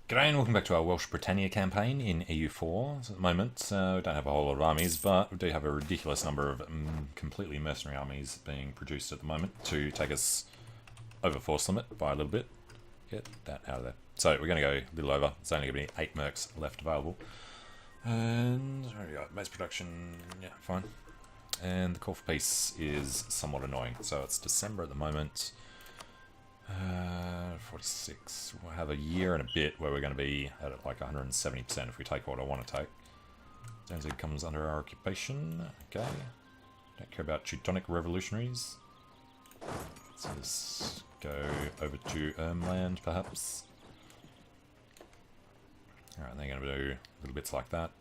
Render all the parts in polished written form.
G'day and welcome back to our Welsh Britannia campaign in EU4. So at the moment, we don't have a whole lot of armies, but we do have a ridiculous number of completely mercenary armies being produced at the moment to take us over force limit by a little bit. Get that out of there. So we're going to go a little over. There's only going to be 8 mercs left available. And where we go? Base production, yeah, fine. And the call for peace is somewhat annoying. So it's December at the moment. 46. We'll have a year and a bit where we're going to be at like 170% if we take what I want to take. Danzig comes under our occupation. Okay. Don't care about Teutonic revolutionaries. Let's just go over to Ermland perhaps. Alright, they're going to do little bits like that.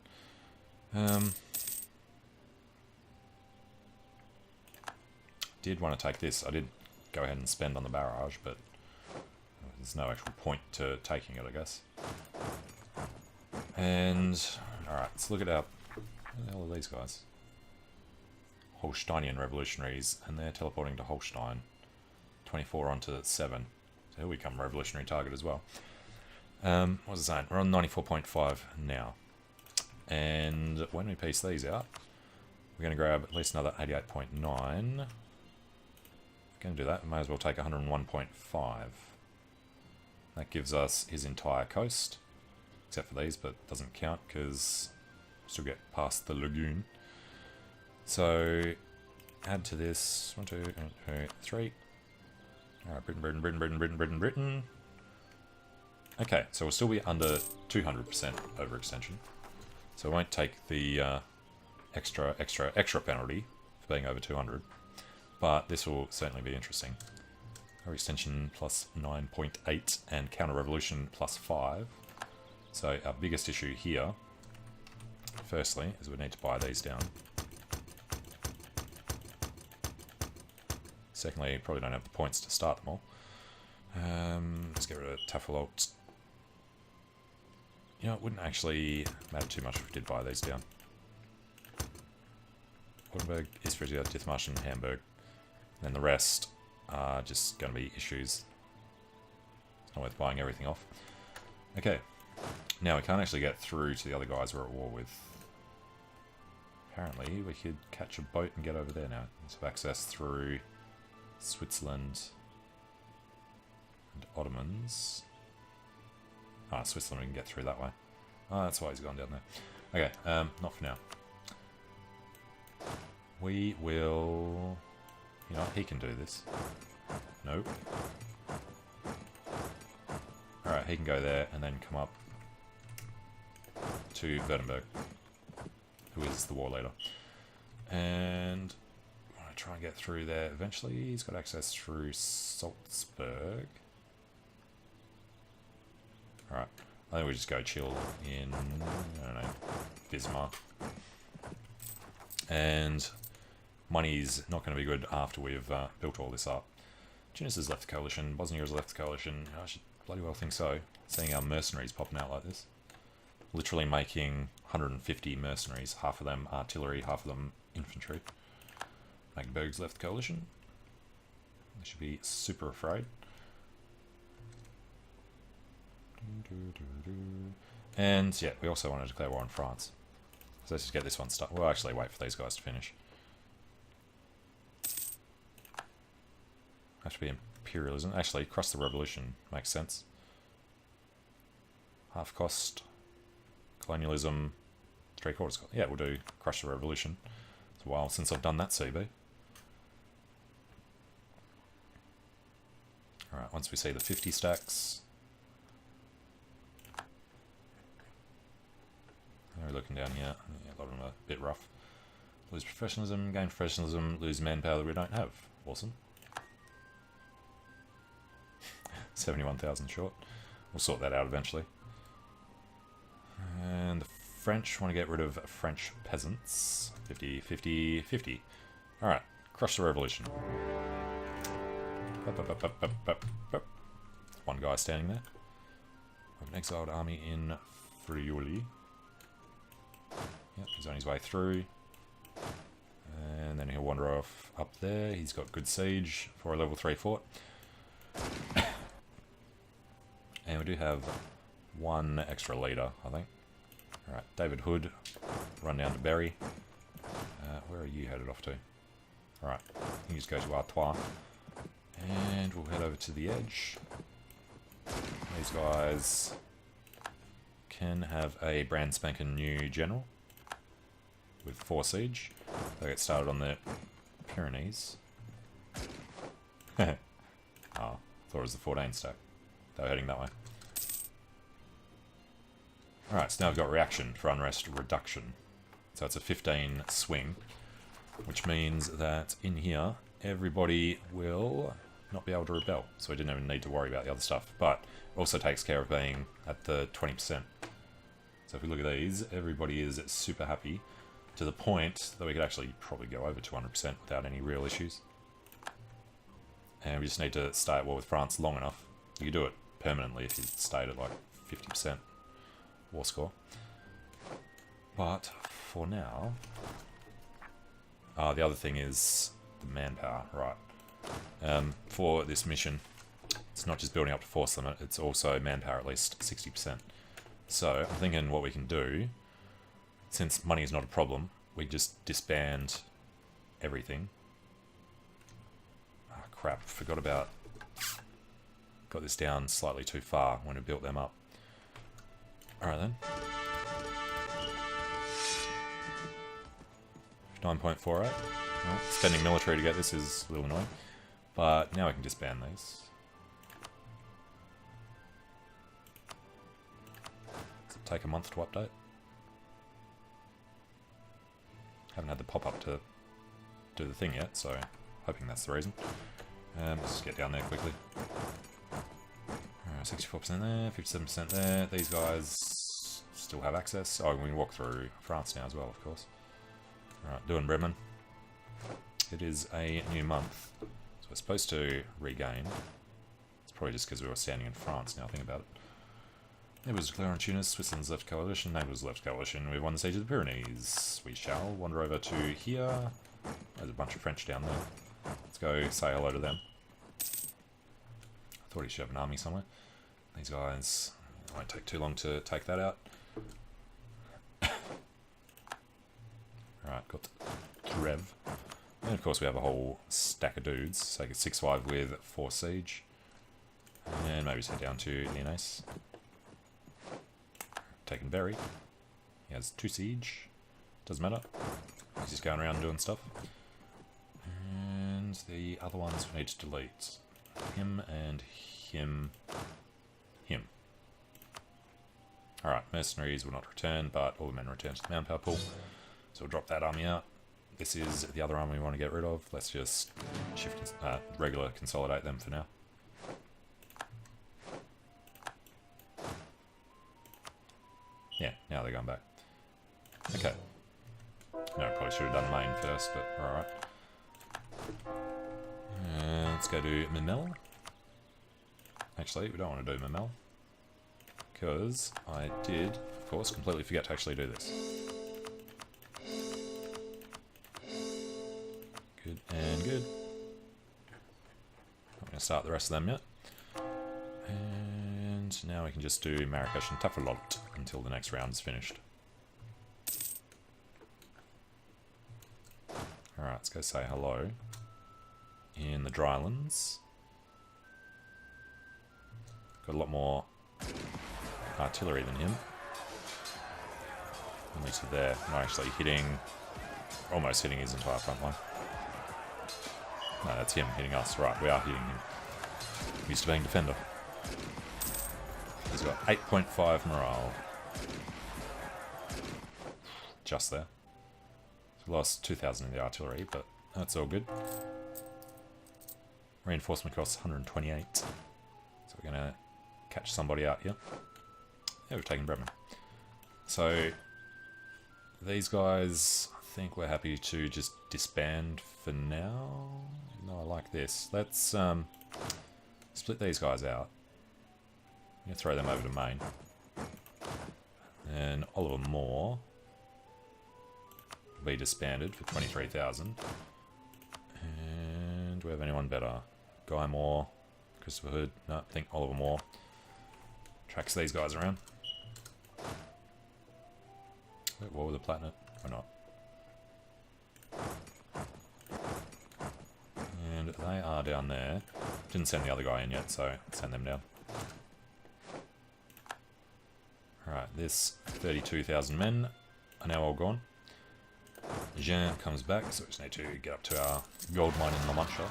Did want to take this. I did go ahead and spend on the barrage, but there's no actual point to taking it, I guess. And, alright, let's look at our... What the hell are these guys? Holsteinian revolutionaries, and they're teleporting to Holstein. 24 onto 7. So here we come, revolutionary target as well. What was it saying? We're on 94.5 now. And when we piece these out, we're going to grab at least another 88.9. Going to do that, we may as well take 101.5. That gives us his entire coast, except for these, but doesn't count because still get past the lagoon. So add to this 1, 2, 3. Alright, Britain. Okay, so we'll still be under 200% overextension. So we won't take the extra penalty for being over 200. But this will certainly be interesting. Overextension plus 9.8 and counter-revolution plus 5. So our biggest issue here, firstly, is we need to buy these down. Secondly, probably don't have the points to start them all. Let's get rid of Taffelolt. You know, it wouldn't actually matter too much if we did buy these down. Wittenberg, East Frisia, Dithmarsh and Hamburg. Then the rest are just going to be issues. It's not worth buying everything off. Okay. Now we can't actually get through to the other guys we're at war with. Apparently we could catch a boat and get over there now. Let's have access through Switzerland and Ottomans. Switzerland we can get through that way. That's why he's gone down there. Okay, not for now. We will... You know, he can do this. Nope. Alright, he can go there and then come up to Wittenberg, who is the war leader. And I want to try and get through there eventually. He's got access through Salzburg. Alright, I think we just go chill in, I don't know, Bismarck. And money's not going to be good after we've built all this up. Tunis has left the coalition, Bosnia has left the coalition. I should bloody well think so, seeing our mercenaries popping out like this. Literally making 150 mercenaries, half of them artillery, half of them infantry. Magdeburg's left the coalition. They should be super afraid. And yeah, we also want to declare war on France. So let's just get this one started. We'll actually wait for these guys to finish. Have to be imperialism. Actually, cross the revolution makes sense. Half cost, colonialism, 3/4 cost. Yeah, we'll do crush the revolution. It's a while since I've done that CB. Alright, once we see the 50 stacks. We're looking down here. Yeah, a lot of them are a bit rough. Lose professionalism, gain professionalism, lose manpower that we don't have. Awesome. 71,000 short. We'll sort that out eventually. And the French want to get rid of French peasants. 50, 50, 50. Alright, crush the revolution. One guy standing there. We have an exiled army in Friuli. Yep, he's on his way through. And then he'll wander off up there. He's got good siege for a level 3 fort. And we do have one extra leader, I think. Alright, David Hood, run down to Berry. Where are you headed off to? Alright, you can just go to Artois. And we'll head over to the edge. These guys can have a brand spanking new general with 4 siege. They'll get started on the Pyrenees. Oh, thought it was the 14 stack. They were heading that way. Alright, so now we've got reaction for unrest reduction. So it's a 15 swing, which means that in here, everybody will not be able to rebel. So we didn't even need to worry about the other stuff. But it also takes care of being at the 20%. So if we look at these, everybody is super happy to the point that we could actually probably go over 200% without any real issues. And we just need to stay at war with France long enough. You could do it permanently if you stayed at like 50% war score. But for now, the other thing is the manpower, right? For this mission, it's not just building up to force limit, it's also manpower at least 60%. So I'm thinking what we can do, since money is not a problem, we just disband everything. Oh crap, forgot about... Got this down slightly too far when we built them up. Alright then. 9.48. Right. Spending military to get this is a little annoying. But now I can disband these. Does it take a month to update? Haven't had the pop-up to do the thing yet, so hoping that's the reason. Let's just get down there quickly. 64% there, 57% there. These guys still have access. Oh, we can walk through France now as well, of course. Alright, doing Bremen. It is a new month, so we're supposed to regain. It's probably just because we were standing in France now, think about it. Neighbours declare on Tunis, Switzerland's left coalition, neighbours left coalition. We've won the siege of the Pyrenees. We shall wander over to here. There's a bunch of French down there. Let's go say hello to them. I thought he should have an army somewhere. These guys, it won't take too long to take that out. Alright, got Trev. And of course we have a whole stack of dudes. So I get 6-5 with 4 siege. And maybe just head down to Lyonnaise. Taking Berry. He has 2 siege. Doesn't matter. He's just going around doing stuff. And the other ones we need to delete. Him and him. Him. Alright, mercenaries will not return, but all the men return to the manpower pool. So we'll drop that army out. This is the other army we want to get rid of. Let's just shift, regular consolidate them for now. Yeah, now they're going back. Okay. No, probably should have done main first, but alright. Let's go to Memel. Actually, we don't want to do Memel. Because I did, of course, completely forget to actually do this. Good and good. Not going to start the rest of them yet. And now we can just do Marrakesh and Tafilalt until the next round is finished. Alright, let's go say hello. In the Drylands. Got a lot more artillery than him. At least there, not actually hitting, almost hitting his entire front line. No, that's him hitting us. Right, we are hitting him. Used to being defender. He's got 8.5 morale. Just there. So we lost 2,000 in the artillery, but that's all good. Reinforcement costs 128. So we're going to catch somebody out here. Yeah, we've taken Bremen. So these guys, I think we're happy to just disband for now. No, I like this. Let's split these guys out. I'm going to throw them over to Maine. And Oliver Moore will be disbanded for 23,000. And do we have anyone better? Guy Moore, Christopher Hood. No, I think Oliver Moore. tracks these guys around. Wait, what were the platinum? Or not? And they are down there. Didn't send the other guy in yet, so send them down. Alright, this 32,000 men are now all gone. Jean comes back, so we just need to get up to our gold mine in La Mancha.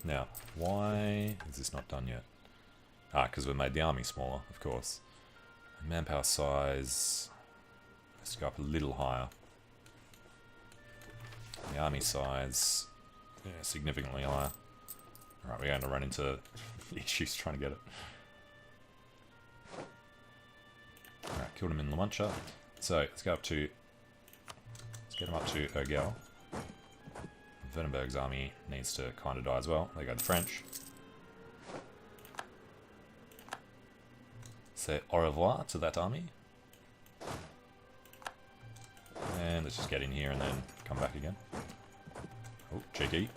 Now, why is this not done yet? Ah, because we made the army smaller, of course. Manpower size has to go up a little higher. The army size, yeah, significantly higher. Alright, we're going to run into issues trying to get it. Alright, killed him in La Mancha. So, let's go up to... Let's get him up to Urgell. Wernberg's army needs to kind of die as well. There go the French. Say au revoir to that army. And let's just get in here and then come back again. Oh, cheeky.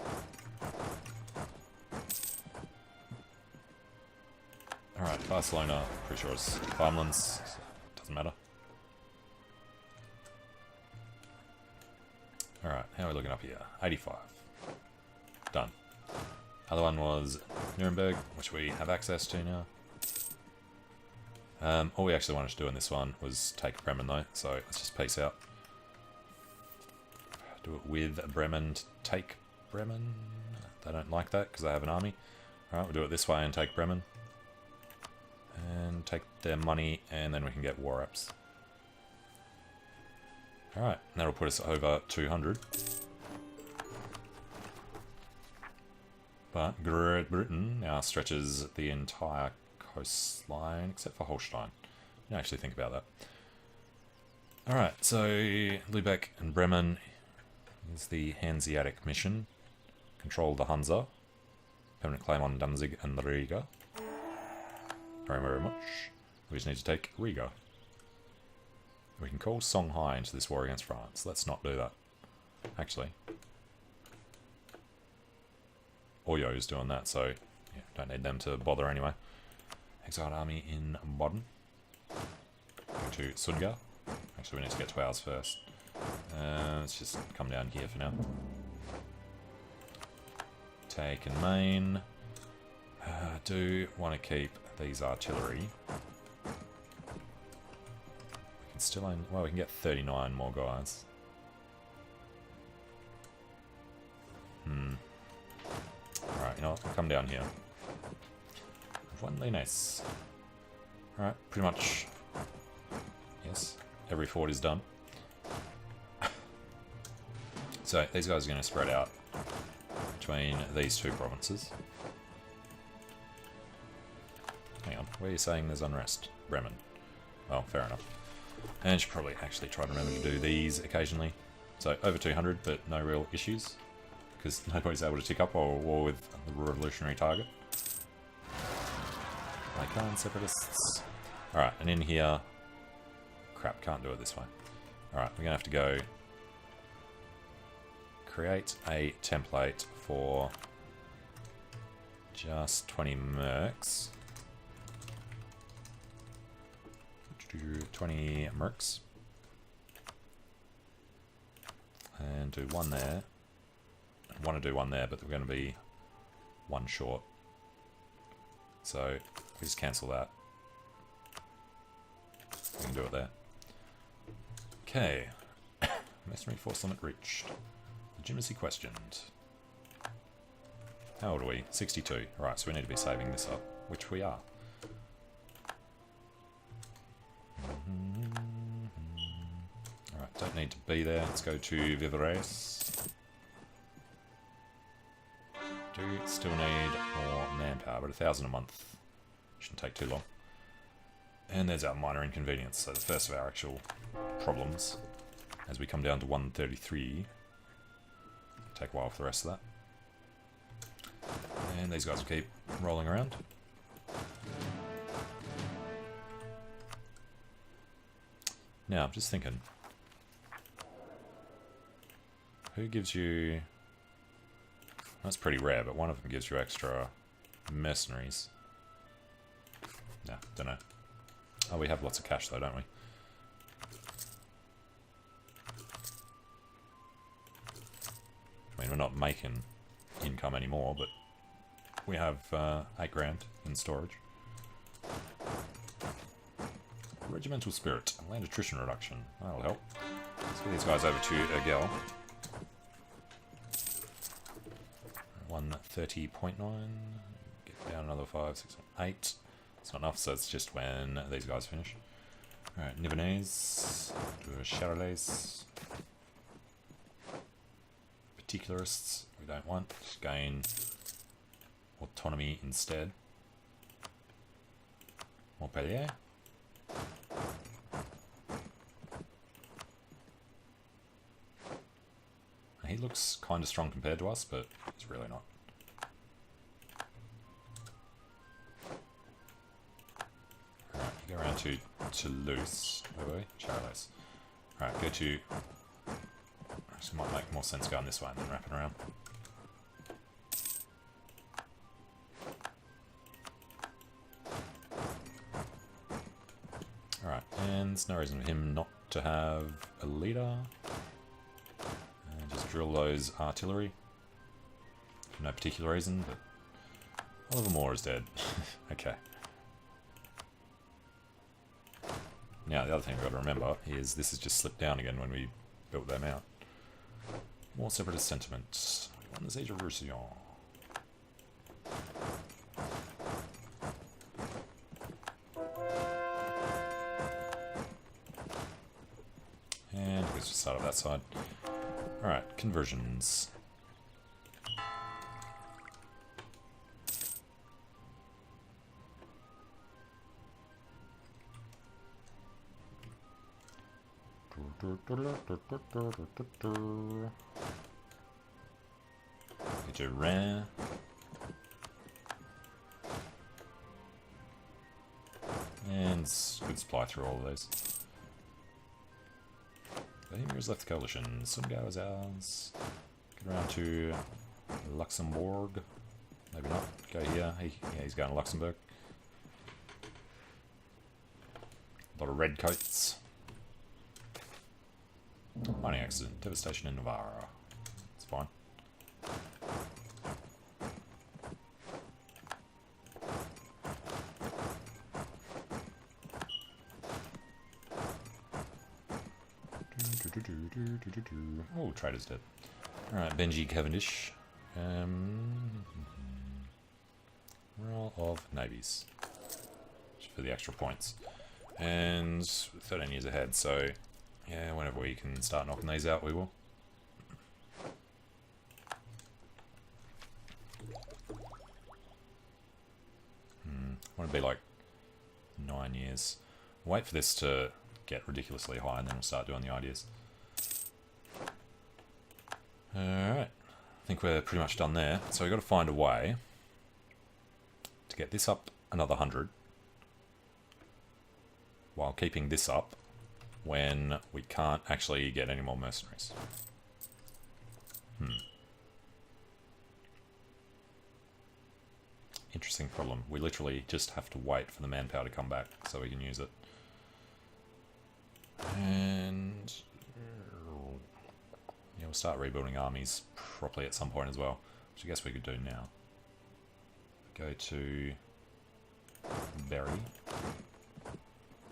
Alright, Barcelona, pretty sure it's farmlands, so doesn't matter. Alright, how are we looking up here? 85. Done. Other one was Nuremberg, which we have access to now. All we actually wanted to do in this one was take Bremen though, so let's just peace out. Do it with Bremen to take Bremen. They don't like that because they have an army. Alright, we'll do it this way and take Bremen. And take their money, and then we can get war apps. Alright, that'll put us over 200. But Great Britain now stretches the entire coastline, except for Holstein. You don't actually think about that. Alright, so Lübeck and Bremen is the Hanseatic mission. Control the Hansa. Permanent claim on Danzig and Riga. Very, very much. We just need to take Riga. We can call Songhai into this war against France. Let's not do that. Actually. Oyo's doing that, so yeah, don't need them to bother anyway. Exiled army in Baden. Go to Sudga. Actually, we need to get to ours first. Let's just come down here for now. Take and main. Do want to keep these artillery. We can still own, well, we can get 39 more guys. Alright, you know what, we'll come down here. One nice. Alright, pretty much, yes, every fort is done. So, these guys are going to spread out between these two provinces. Hang on, where are you saying there's unrest? Bremen. Well, fair enough. And should probably actually try to remember to do these occasionally. So, over 200, but no real issues. Because nobody's able to tick up or war with the revolutionary target. Like separatists. Alright, and in here... Crap, can't do it this way. Alright, we're going to have to go... Create a template for... just 20 mercs. 20 mercs. And do one there. I want to do one there, but we're going to be one short. So, we just cancel that. We can do it there. Okay. Mercenary force limit reached. Legitimacy questioned. How old are we? 62. Right, so we need to be saving this up, which we are. Alright, don't need to be there. Let's go to Vivares. Do still need more manpower, but 1,000 a month shouldn't take too long. And there's our minor inconvenience, so the first of our actual problems. As we come down to 133. Take a while for the rest of that. And these guys will keep rolling around. Now, I'm just thinking. Who gives you... That's pretty rare, but one of them gives you extra mercenaries. Nah, don't know. Oh, we have lots of cash though, don't we? I mean, we're not making income anymore, but we have 8 grand in storage. Regimental spirit, land attrition reduction. That'll help. Let's get these guys over to Ergel. 130.9. Get down another 5, 6, 8. It's not enough, so it's just when these guys finish. Alright, Nivernais. Do a Charolais. Particularists, we don't want. Just gain autonomy instead. Montpellier. He looks kind of strong compared to us, but he's really not. Alright, you go around to Toulouse. Wait, wait, Charolais. Alright, go to... Actually, might make more sense going this way and then wrapping around. Alright, and there's no reason for him not to have a leader. And just drill those artillery. For no particular reason, but Oliver Moore is dead. Okay. Now, the other thing we've got to remember is this has just slipped down again when we built them out. More separatist sentiments. We won the Siege of Roussillon. And let's just start up that side. Alright, conversions. Get your rare. And good supply through all of those. Bohemia's left the coalition. Sundgau is ours. Get around to Luxembourg. Maybe not. Go here. Yeah, he's going to Luxembourg. A lot of red coats. Mining accident. Devastation in Navarra. It's fine. Oh, trader's dead. Alright, Benji Cavendish. Roll of navies. Just for the extra points. And 13 years ahead, so yeah, whenever we can start knocking these out, we will. Want to be like 9 years. Wait for this to get ridiculously high and then we'll start doing the ideas. Alright, I think we're pretty much done there. So we've got to find a way to get this up another 100 while keeping this up when we can't actually get any more mercenaries. Interesting problem. We literally just have to wait for the manpower to come back so we can use it. And yeah, we'll start rebuilding armies properly at some point as well, which I guess we could do now. Go to Berry.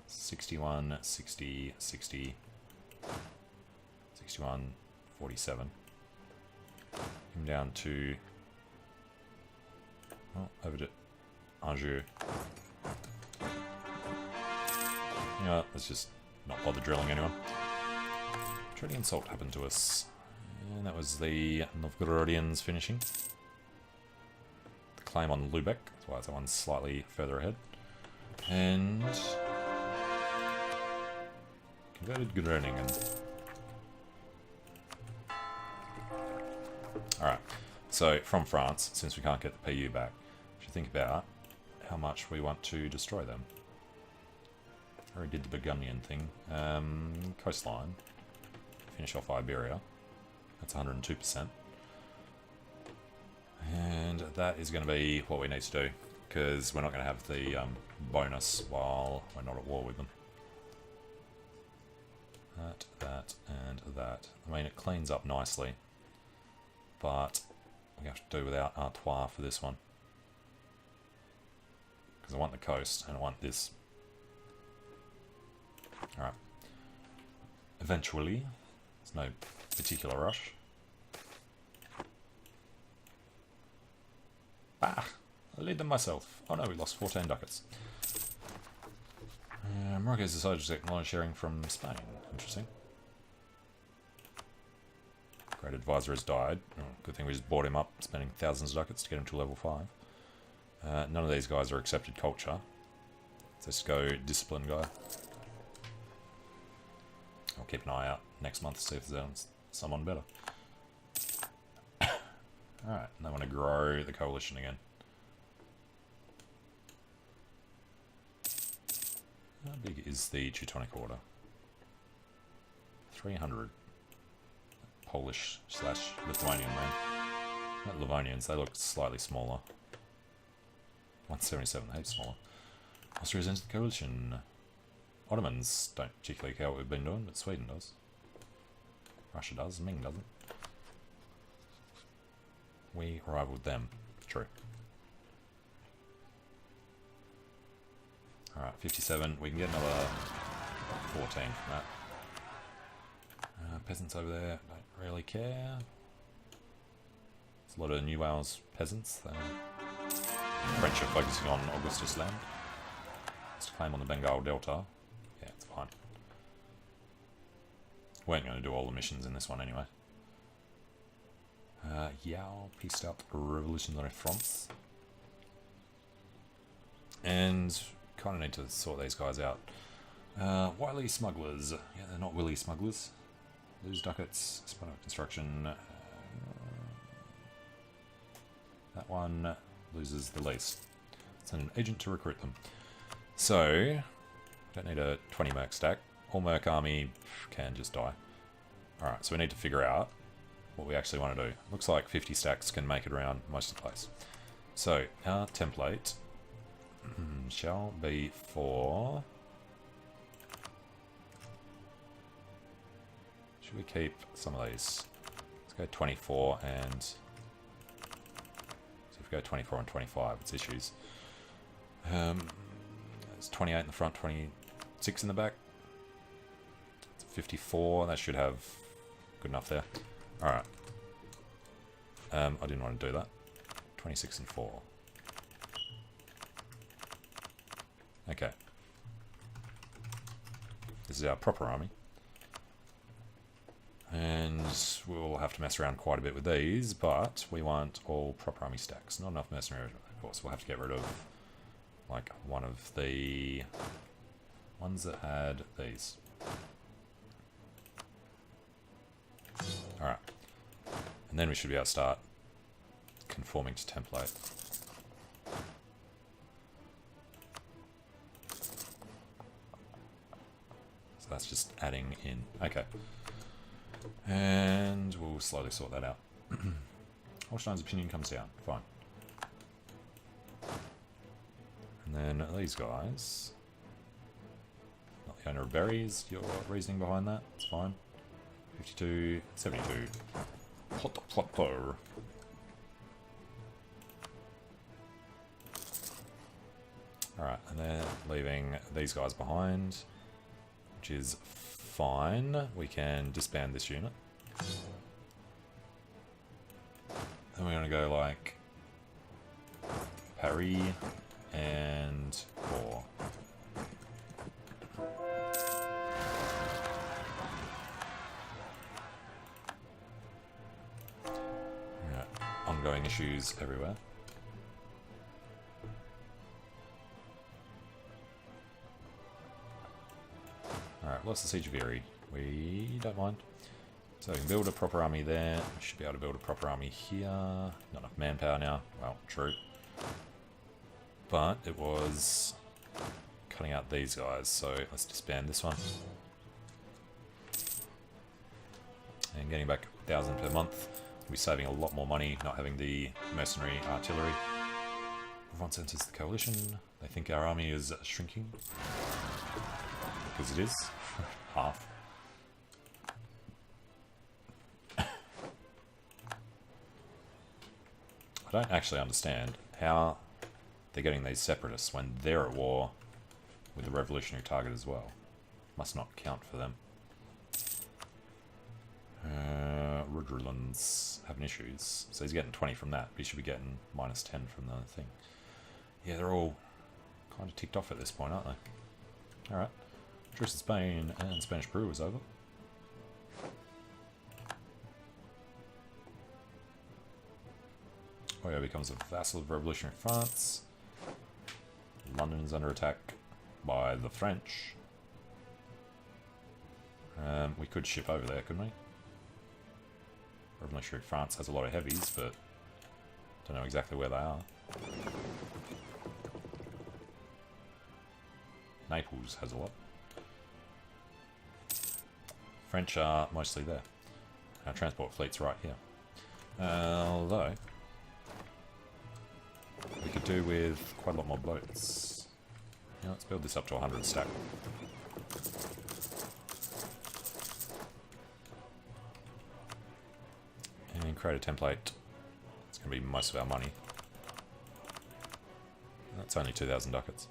61, 60, 60, 61, 47. Come down to, well, over to Anjou. You know what, let's just not bother drilling anyone. Trading insult happened to us. And that was the Novgorodians finishing. The claim on Lubeck, that's why that one's slightly further ahead. And converted Groningen. Alright, so from France, since we can't get the PU back, we should think about how much we want to destroy them. I already did the Burgundian thing. Coastline. Finish off Iberia. That's 102%. And that is going to be what we need to do, because we're not going to have the bonus while we're not at war with them. That, and that. I mean, it cleans up nicely, but we have to do without Artois for this one. Because I want the coast, and I want this. Alright. Eventually, there's no particular rush. Ah! I lead them myself. Oh no, we lost 14 ducats. Morocco's decided to take knowledge sharing from Spain. Interesting. Great advisor has died. Oh, good thing we just bought him up, spending thousands of ducats to get him to level 5. None of these guys are accepted culture. So let's go discipline guy. I'll keep an eye out next month to see if there's someone better. Alright, and they want to grow the coalition again. How big is the Teutonic Order? 300. Polish / Lithuanian man. Not Livonians, they look slightly smaller. 177, heaps smaller. Austria's entered the coalition. Ottomans don't particularly care what we've been doing, but Sweden does. Russia does, Ming doesn't. We rivaled them. True. Alright, 57. We can get another 14 from that. Peasants over there don't really care. There's a lot of New Wales peasants. The French are focusing on Augustus land. It's a claim on the Bengal Delta. Yeah, it's fine. We weren't going to do all the missions in this one anyway. Yao pieced out Revolutionary Fronts. And kind of need to sort these guys out. Wily smugglers. Yeah, they're not willy smugglers. Lose ducats. Spun up construction. That one loses the least. Send an agent to recruit them. So, don't need a 20 merc stack. All merc army can just die. Alright, so we need to figure out what we actually want to do. Looks like 50 stacks can make it around most of the place. So, our template shall be for... Should we keep some of these? Let's go 24 and... So if we go 24 and 25, it's issues. There's 28 in the front, 26 in the back. It's 54, that should have good enough there. Alright. I didn't want to do that. 26 and 4. Okay. This is our proper army. And we'll have to mess around quite a bit with these, but we want all proper army stacks. Not enough mercenary, of course. We'll have to get rid of, like, one of the ones that had these. Alright. And then we should be able to start conforming to template. So that's just adding in. Okay. And we'll slowly sort that out. Holstein's opinion comes down. Fine. And then these guys. Not the owner of berries. Your reasoning behind that. It's fine. 52, 72. Plotto. Alright, and they're leaving these guys behind, which is fine. We can disband this unit. Then we're going to go like Paris and Core. Ongoing issues everywhere. Alright, lost the Siege of Erie. We don't mind. So we can build a proper army there. We should be able to build a proper army here. Not enough manpower now. Well, true. But it was cutting out these guys, so let's disband this one. And getting back 1,000 per month. We'll be saving a lot more money not having the mercenary artillery. Provence enters the coalition. They think our army is shrinking. Because it is. Half. I don't actually understand how they're getting these separatists when they're at war with the revolutionary target as well. Must not count for them. Rudgerland's having issues. So he's getting 20 from that, but he should be getting minus 10 from the thing. Yeah, they're all kind of ticked off at this point, aren't they? Alright. Truce in Spain and Spanish Peru is over. Oyo becomes a vassal of revolutionary France. London is under attack by the French. We could ship over there, couldn't we? Revolutionary France has a lot of heavies, but don't know exactly where they are. Naples has a lot. French are mostly there. Our transport fleet's right here. Although we could do with quite a lot more boats. Yeah, let's build this up to 100 stack. And create a template. It's going to be most of our money. That's only 2,000 ducats.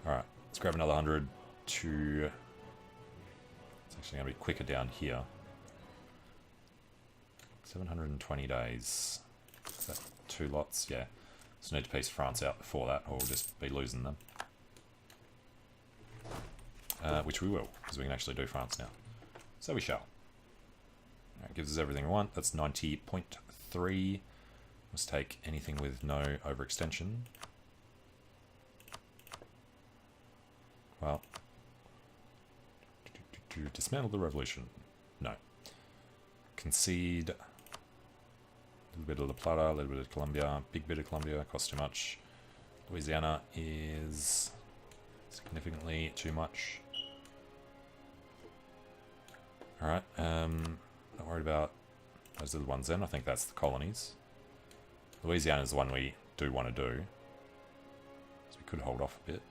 Alright, let's grab another 100 to... It's actually going to be quicker down here. 720 days. Is that 2 lots? Yeah. So need to piece France out before that, or we'll just be losing them. Which we will, because we can actually do France now. So we shall. That gives us everything we want. That's 90.3. Let's take anything with no overextension. Well, to dismantle the revolution. No. Concede. A little bit of La Plata, a little bit of Colombia, big bit of Colombia, costs too much. Louisiana is significantly too much. Alright, not worried about those are the ones then. I think that's the colonies. Louisiana is the one we do want to do. So we could hold off a bit.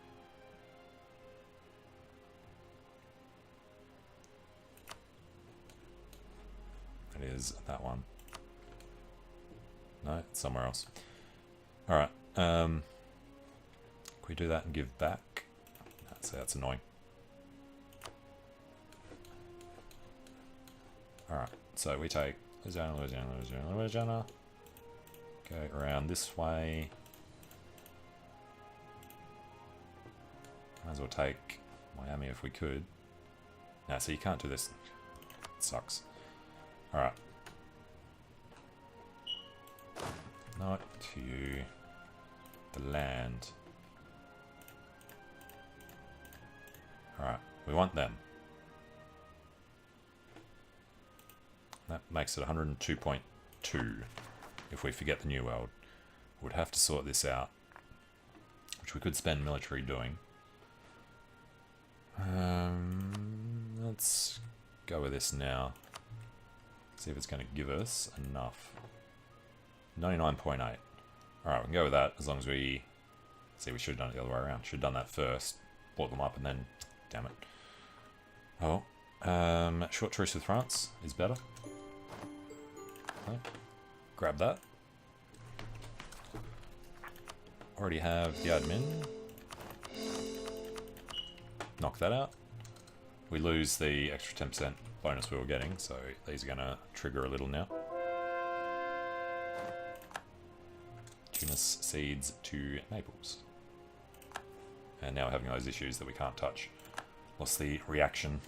It is that one. No, it's somewhere else. Alright, can we do that and give back? That's annoying. Alright, so we take Louisiana, Louisiana, Louisiana, Louisiana. Go around this way. Might as well take Miami if we could. Now, so you can't do this. It sucks. Alright. Not to you. The land. Alright, we want them. That makes it 102.2 if we forget the New World. We'd have to sort this out, which we could spend military doing. Let's go with this now. See if it's going to give us enough. 99.8. Alright, we can go with that as long as we... See, we should have done it the other way around. Should have done that first, bought them up, and then... Damn it. Oh, short truce with France is better. Okay. Grab that. Already have the admin. Knock that out. We lose the extra 10% bonus we were getting, so these are going to trigger a little now. Tunis cedes to Naples. And now we're having those issues that we can't touch. Lost the reaction.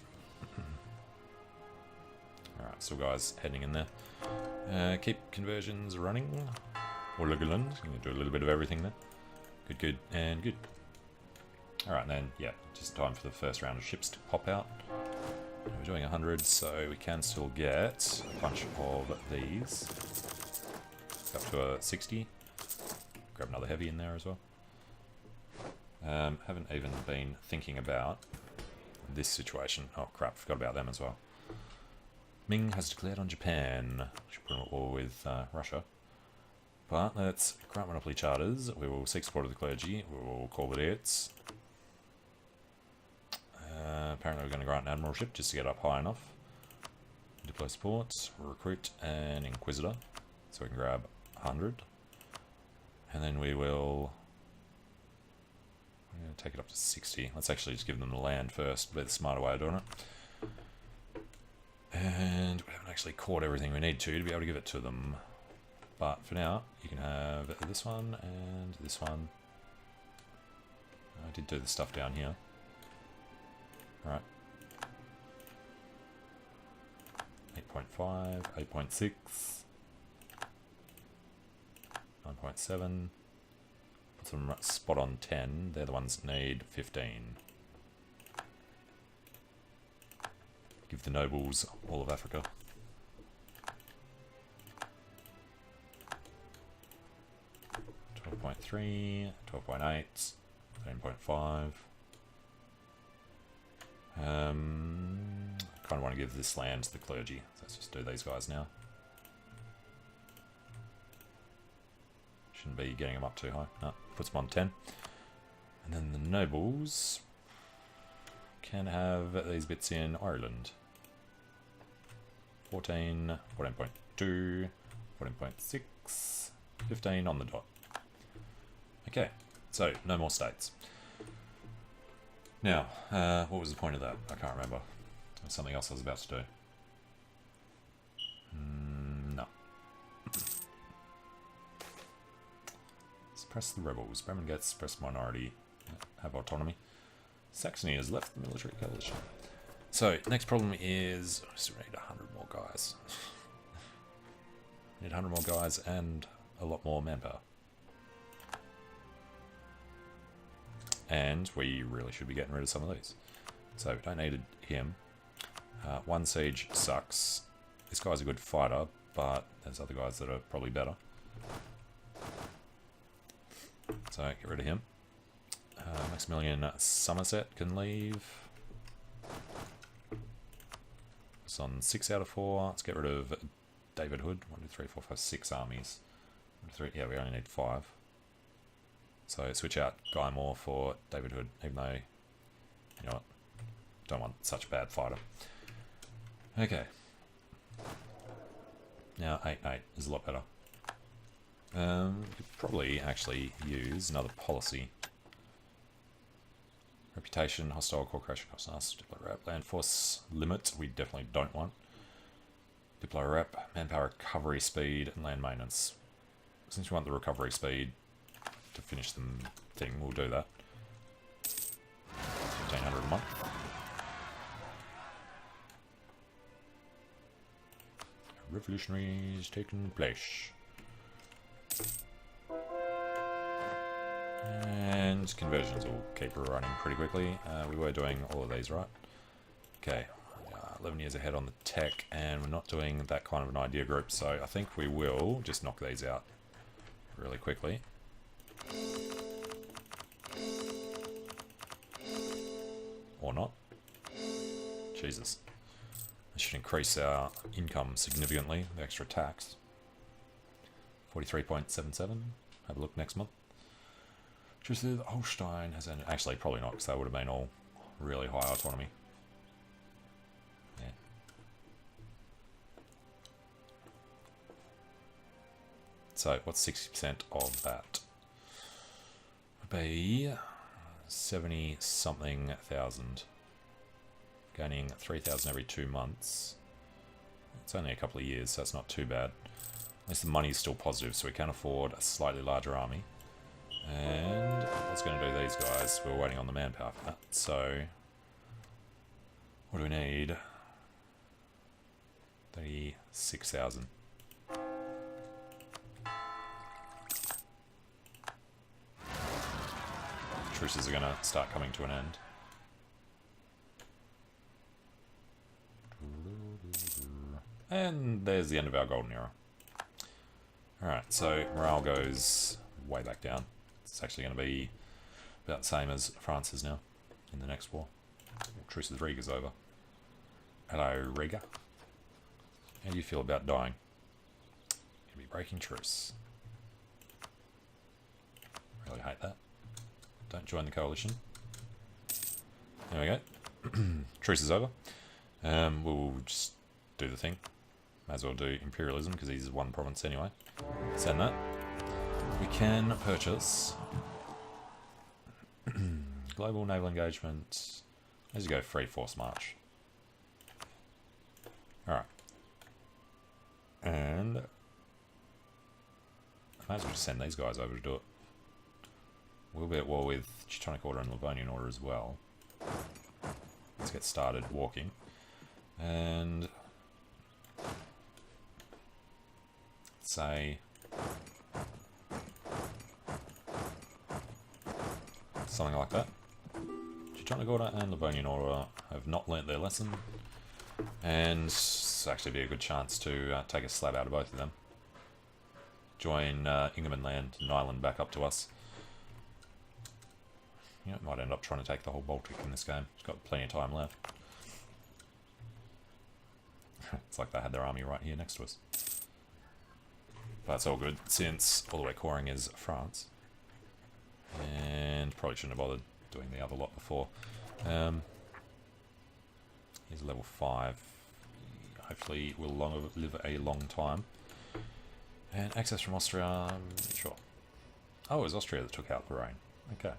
Alright, still guys heading in there. Keep conversions running. Or Legoland. You can do a little bit of everything there. Good, good, and good. Alright then, yeah, just time for the first round of ships to pop out. We're doing 100, so we can still get a bunch of these. Up to a 60. Grab another heavy in there as well. Haven't even been thinking about this situation. Oh crap, forgot about them as well. Ming has declared on Japan. Should put them at war with Russia. But let's grant monopoly charters. We will seek support of the clergy. We will call it idiots. Apparently we're going to grant an admiralship just to get up high enough. Deploy support, recruit an inquisitor. So we can grab 100. And then we will... I'm going to take it up to 60. Let's actually just give them the land first. Be the smarter way of doing it. And we haven't actually caught everything we need to be able to give it to them. But for now, you can have this one and this one. I did do the stuff down here. Alright. 8.5, 8.6, 9.7. Put them spot on 10. They're the ones that need 15. Give the nobles all of Africa. 12.3, 12.8, 13.5. I kind of want to give this land to the clergy, so let's just do these guys now. Shouldn't be getting them up too high. No, puts them on 10. And then the nobles can have these bits in Ireland. 14, 14.2, 14.6, 15 on the dot. Okay, so no more states. Now, what was the point of that? I can't remember. There's something else I was about to do. No. Suppress the rebels. Bremen gets suppressed minority. Have autonomy. Saxony has left the military coalition. So, next problem is... I still need 100 more guys. Need 100 more guys and a lot more manpower. And we really should be getting rid of some of these. So, we don't need him. One siege sucks. This guy's a good fighter, but there's other guys that are probably better. So, get rid of him. Maximilian Somerset can leave. It's on 6 out of 4. Let's get rid of David Hood. 1, 2, 3, 4, 5, 6 armies. 1, 2, 3, yeah, we only need 5. So switch out Guy Moore for David Hood, even though, you know what, don't want such a bad fighter. Okay. Now 8-8 is a lot better. We could probably actually use another policy. Reputation, hostile core creation costs us. Diplo rep, land force limit, we definitely don't want. Diplo rep, manpower recovery speed, and land maintenance. Since we want the recovery speed to finish the thing, we'll do that. 1500 a month. Revolutionaries taking place. And conversions will keep running pretty quickly. We were doing all of these, right? Okay, 11 years ahead on the tech, and we're not doing that kind of an idea group, so I think we will just knock these out really quickly. Or not. Jesus. This should increase our income significantly with extra tax. 43.77. Have a look next month. Just the Holstein has an... Actually, probably not, because that would have been all really high autonomy. Yeah. So, what's 60% of that? Would be 70-something thousand. Gaining 3,000 every 2 months. It's only a couple of years, so that's not too bad. At least the money's still positive, so we can afford a slightly larger army. And what's going to do these guys? We're waiting on the manpower for that. So, what do we need? 36,000. Truces are going to start coming to an end. And there's the end of our golden era. Alright, so morale goes way back down. It's actually going to be about the same as France is now in the next war. Truce with Riga's over. Hello, Riga. How do you feel about dying? Gonna be breaking truce. hate that. Don't join the coalition. There we go. Truce is over. We'll just do the thing. Might as well do imperialism because he's one province anyway. Send that. We can purchase global naval engagement. As you go, free force march. Alright. And I might as well just send these guys over to do it. We'll be at war with Teutonic Order and Livonian Order as well. Let's get started walking. And say something like that. Teutonic Order and Livonian Order have not learnt their lesson, and it's actually be a good chance to take a slab out of both of them. Join Ingham Land and Ireland back up to us. You know, might end up trying to take the whole Baltic in this game. It's got plenty of time left. It's like they had their army right here next to us. But that's all good, since all the way coring is France. And probably shouldn't have bothered doing the other lot before. He's level 5. Hopefully will live a long time. And access from Austria, sure. Oh, it was Austria that took out Lorraine. Okay.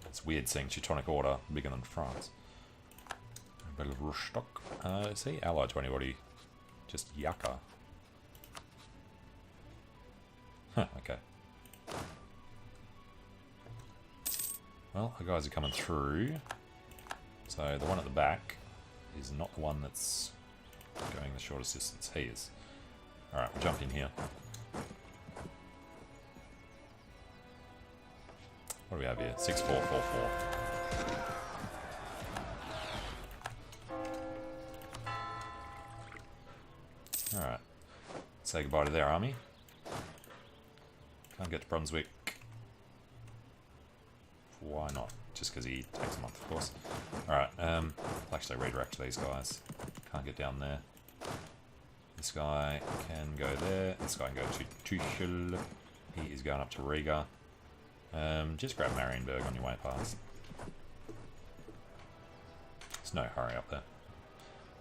It's weird seeing Teutonic Order bigger than France. Belarus. Is he allied to anybody? Just Yaka. Huh, okay. Well, the guys are coming through. So the one at the back is not the one that's going the shortest distance. He is. Alright, we'll jump in here. What do we have here? 6444. Alright. Say goodbye to their army. Can't get to Brunswick. Why not? Just because he takes a month, of course. Alright, I'll actually redirect these guys. Can't get down there. This guy can go there. This guy can go to Tuchel. He is going up to Riga. Just grab Marienburg on your way past. There's no hurry up there.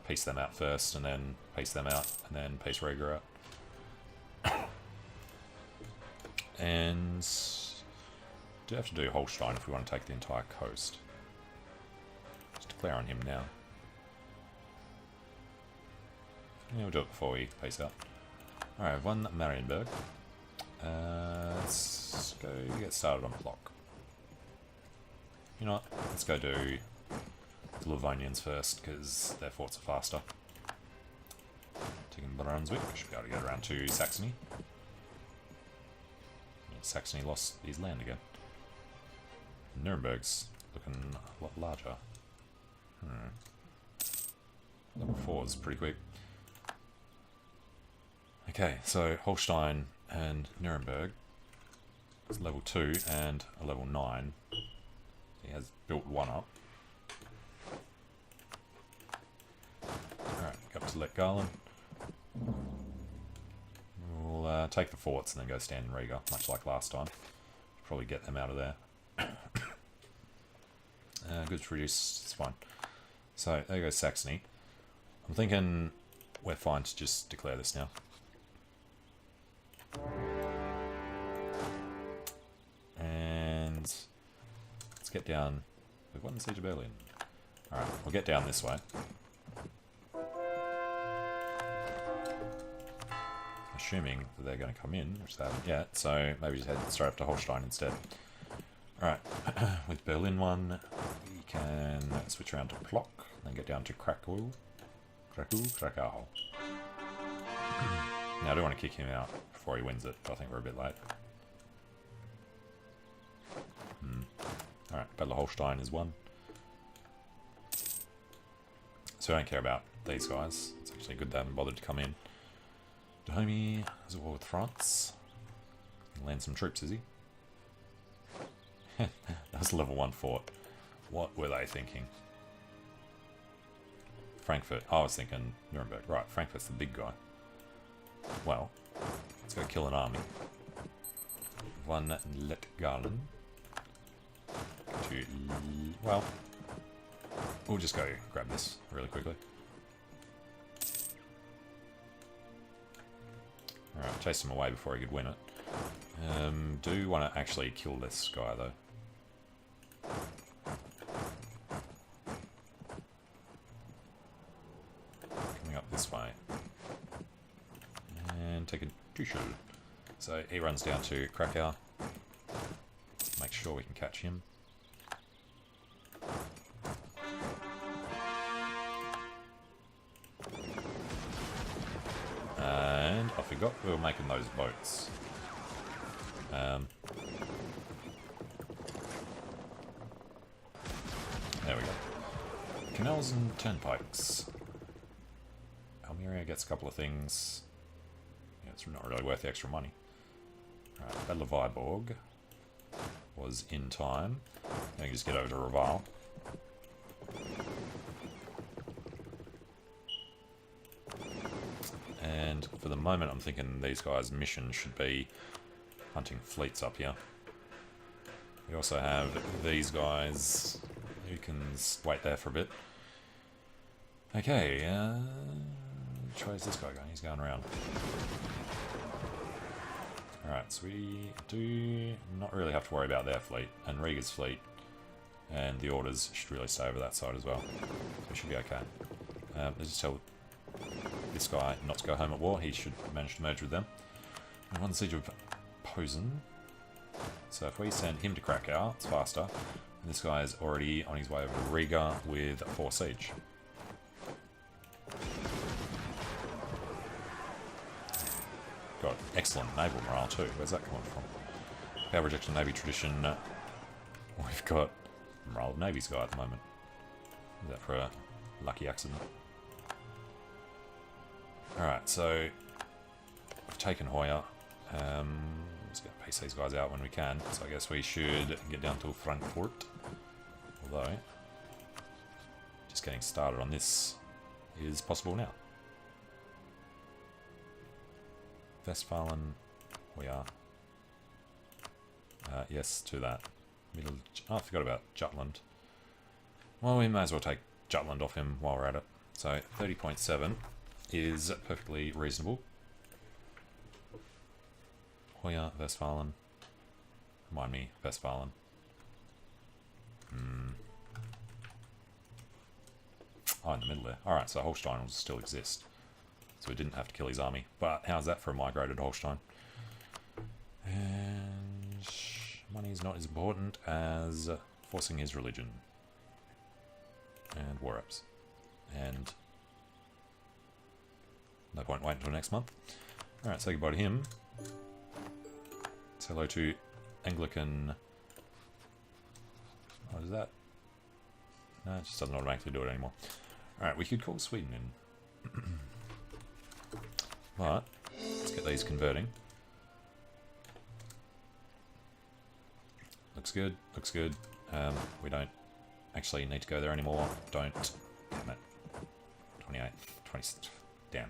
Piece them out first, and then piece them out, and then piece Riga out. And do have to do Holstein if we want to take the entire coast. Just declare on him now. Yeah, we'll do it before we piece out. Alright, one Marienburg. Let's go get started on block. You know what? Let's go do the Livonians first, because their forts are faster. Taking Brunswick, should be able to get around to Saxony. Yeah, Saxony lost his land again. Nuremberg's looking a lot larger. Level 4 is pretty quick. Okay, so Holstein and Nuremberg is level 2 and a level 9. He has built one up. Alright, go up to Letgarland. We'll take the forts and then go stand in Riga, much like last time. Probably get them out of there. Goods reduced, it's fine. So, there goes Saxony. I'm thinking we're fine to just declare this now. And let's get down. We've won the Siege of Berlin. Alright, we'll get down this way. Assuming that they're going to come in, which they haven't yet, so maybe just head straight up to Holstein instead. Alright, with Berlin one, we can switch around to Plock, then get down to Krakow. Krakow. Now I do want to kick him out before he wins it, but I think we're a bit late. Alright, Battle of Holstein is won. So I don't care about these guys. It's actually good they haven't bothered to come in. Dahomey has a war with France. He'll land some troops, is he? That was a level 1 fort. What were they thinking? Frankfurt. Oh, I was thinking Nuremberg. Right, Frankfurt's the big guy. Well, Let's go kill an army. One Let Garland. Two. Well, we'll just go grab this really quickly. Alright, chase him away before he could win it. Do want to actually kill this guy though. Coming up this way. And take a Tuchel. So he runs down to Krakow. Make sure we can catch him. And I forgot we were making those boats. There we go. Canals and turnpikes. Almeria gets a couple of things. Yeah, it's not really worth the extra money. Right, Battle of Viborg was in time. Now you can just get over to Reval. And for the moment I'm thinking these guys' mission should be hunting fleets up here. We also have these guys who can wait there for a bit. Okay, which way is this guy going? He's going around. Alright, so we do not really have to worry about their fleet, and Riga's fleet, and the orders should really stay over that side as well. So we should be okay. Let's just tell this guy not to go home at war. He should manage to merge with them. We won the siege of Posen. So if we send him to Krakow, it's faster. And this guy is already on his way over to Riga with 4 siege. Got excellent naval morale too. Where's that coming from? Power rejection Navy tradition. We've got morale of Navy's guy at the moment. Is that for a lucky accident? Alright, so we've taken Hoya. Let's get piece these guys out when we can. So I guess we should get down to Frankfurt. Although, just getting started on this is possible now. Westphalen, we are. Yes, to that. Middle. Oh, I forgot about Jutland. Well, we may as well take Jutland off him while we're at it. So 30.7 is perfectly reasonable. Hoya, Westphalen. Remind me, Westphalen. Oh, in the middle there. Alright, so Holstein will still exist. So we didn't have to kill his army. But how's that for a migrated Holstein? And money is not as important as forcing his religion. And war ups. And no point waiting until next month. Alright, say goodbye to him. Say hello to Anglican. What is that? No, it just doesn't automatically do it anymore. Alright, we could call Sweden in. But let's get these converting. Looks good, looks good. We don't actually need to go there anymore. Don't. Damn it. 28, 20. Damn.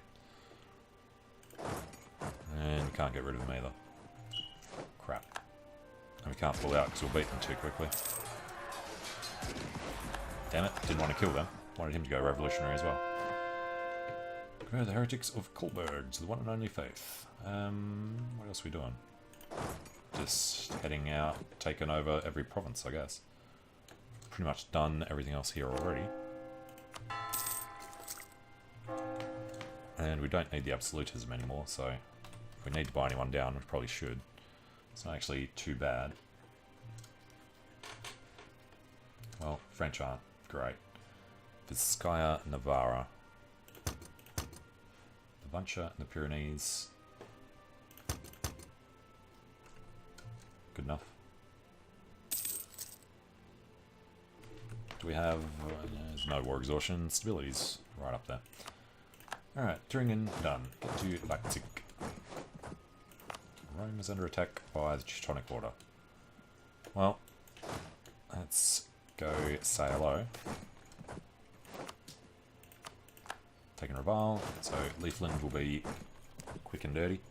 And we can't get rid of them either. Crap. And we can't pull out because we'll beat them too quickly. Damn it, didn't want to kill them. Wanted him to go revolutionary as well. We're the heretics of Kolberg, the one and only faith. What else are we doing? Just heading out, taking over every province, I guess. Pretty much done everything else here already. And we don't need the absolutism anymore, so if we need to buy anyone down, we probably should. It's not actually too bad. Well, French aren't great. Vizcaya, Navarra. Buncha in the Pyrenees. Good enough. Do we have... there's no war exhaustion. Stability's right up there. Alright, Turingen done. Get to Leipzig. Rome is under attack by the Teutonic Order. Well, let's go say hello. Taking Reval, so Leafland will be quick and dirty.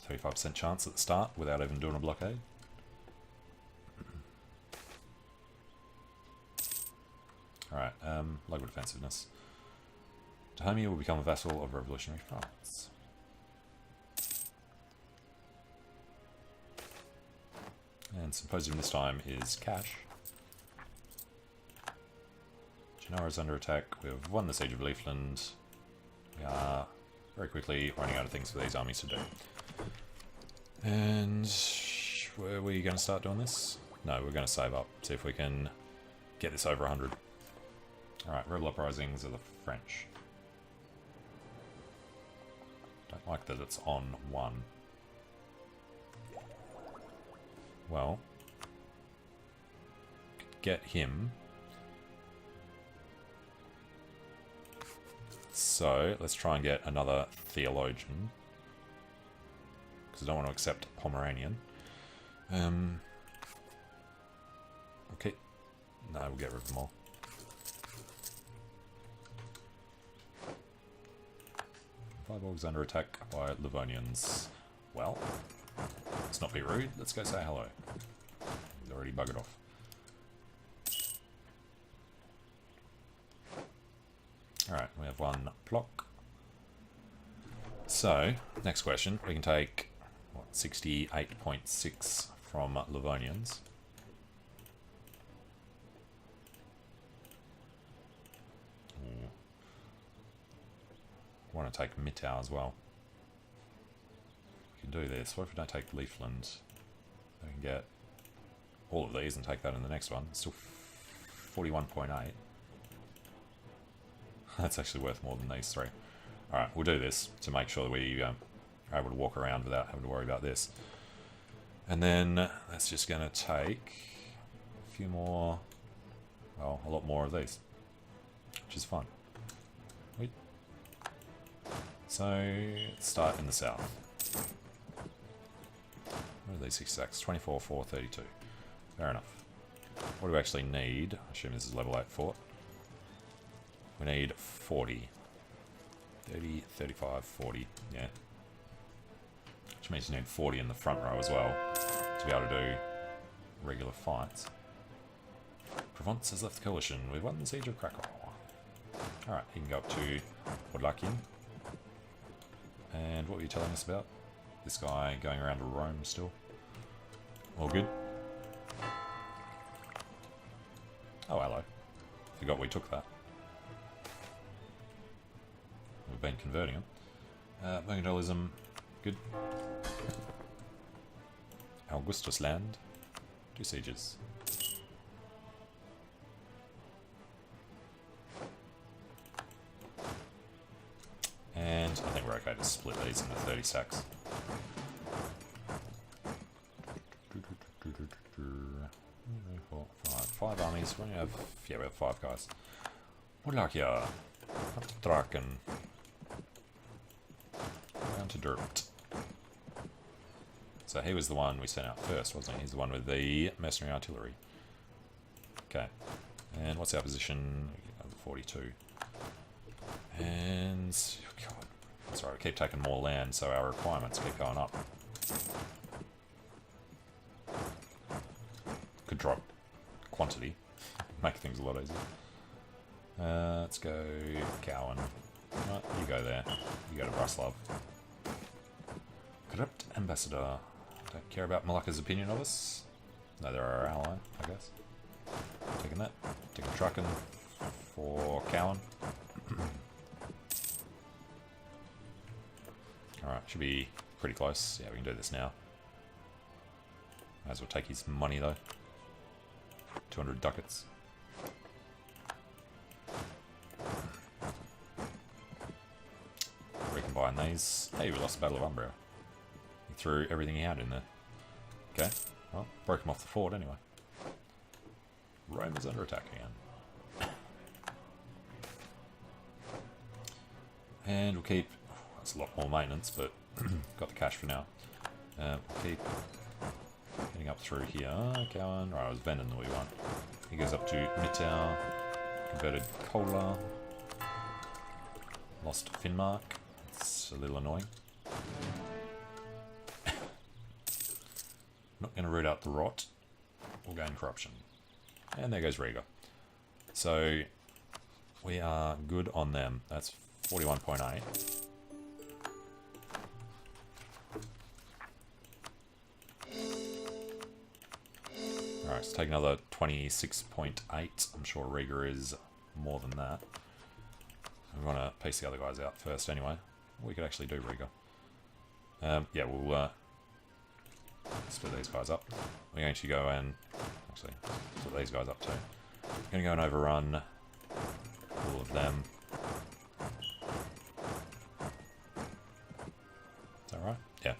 35% chance at the start without even doing a blockade. Alright, local defensiveness. Dahomey will become a vassal of Revolutionary France. And Symposium this time is cash. Genoa is under attack. We've won the Siege of Leafland. We are very quickly running out of things for these armies to do. And were we going to start doing this? No, we're going to save up, see if we can get this over 100. Alright, rebel uprisings are the French. Don't like that it's on 1. Well, get him. So, let's try and get another theologian. Because I don't want to accept Pomeranian. Okay. No, we'll get rid of them all. Viborg's under attack by Livonians. Well, let's not be rude. Let's go say hello. He's already buggered off. Alright, we have one block. So, next question. We can take, what, 68.6 from Livonians. Ooh. I want to take Mittau as well. We can do this. What if we don't take Leafland? We can get all of these and take that in the next one. It's still 41.8. That's actually worth more than these three. Alright, we'll do this to make sure that we are able to walk around without having to worry about this. And then that's just going to take a few more, well, a lot more of these, which is fun. Wait. So, let's start in the south. What are these 6 sacks? 24, 4, 32. Fair enough. What do we actually need? I assume this is level 8 fort. We need 40. 30, 35, 40, yeah. Which means you need 40 in the front row as well to be able to do regular fights. Provence has left the coalition. We've won the Siege of Krakow. Alright, he can go up to Podlakian. And what were you telling us about? This guy going around to Rome still. All good? Oh, hello. Forgot we took that. We've been converting them. Mercantilism, good. Augustus land, 2 sieges. And I think we're okay to split these into 30 sacks. 5 armies. We have 5 guys. Wallachia, Draken. Down to Dirt. So he was the one we sent out first, wasn't he? He's the one with the mercenary artillery. Okay. And what's our position? 42. And... God. Sorry, we keep taking more land, so our requirements keep going up. Could drop quantity. Make things a lot easier. Let's go Cowan. Right, you go there. You go to Bruslav. Corrupt ambassador. Don't care about Malacca's opinion of us. No, they're our ally, I guess. Taking that. Taking Trucken for Cowan. Alright, should be pretty close. Yeah, we can do this now. Might as well take his money though. 200 ducats. Recombine these. Hey, we lost the Battle of Umbria. He threw everything he had in there. Okay, well, broke him off the fort anyway. Rome is under attack again. And we'll keep... That's a lot more maintenance, but got the cash for now. We'll keep getting up through here. Cowan. Right, it was Venden that we won. He goes up to Mittau. Converted Kola. Lost Finnmark. It's a little annoying. not going to root out the rot or gain corruption. And there goes Riga. So we are good on them. That's 41.8. Alright, let's take another 26.8. I'm sure Riga is more than that. We want to piece the other guys out first anyway. We could actually do Riga. Yeah, we'll split these guys up. We're going to go and actually split these guys up too. We're going to go and overrun all of them. Is that right? Yeah.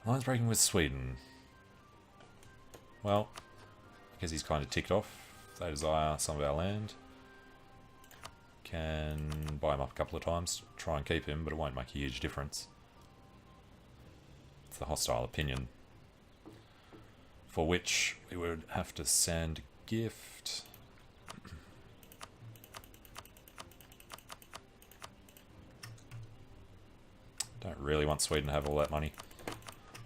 Alliance breaking with Sweden. Well, because he's kind of ticked off. They desire some of our land. Can buy him up a couple of times, try and keep him, but it won't make a huge difference. It's the hostile opinion. For which we would have to send gift. Don't really want Sweden to have all that money.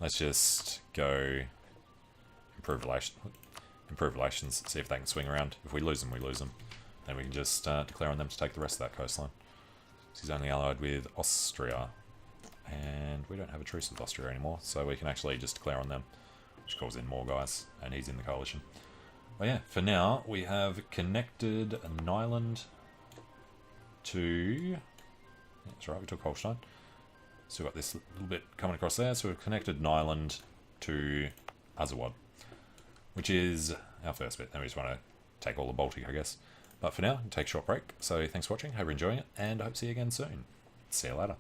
Let's just go improve relations, see if they can swing around. If we lose them, we lose them. Then we can just declare on them to take the rest of that coastline. So he's only allied with Austria. And we don't have a truce with Austria anymore, so we can actually just declare on them. Which calls in more guys, and he's in the coalition. But yeah, for now, we have connected an island to... That's right, we took Holstein. So we've got this little bit coming across there, so we've connected an island to Azawad, which is our first bit. Then we just want to take all the Baltic, I guess. But for now, take a short break. So thanks for watching, hope you're enjoying it, and I hope to see you again soon. See you later.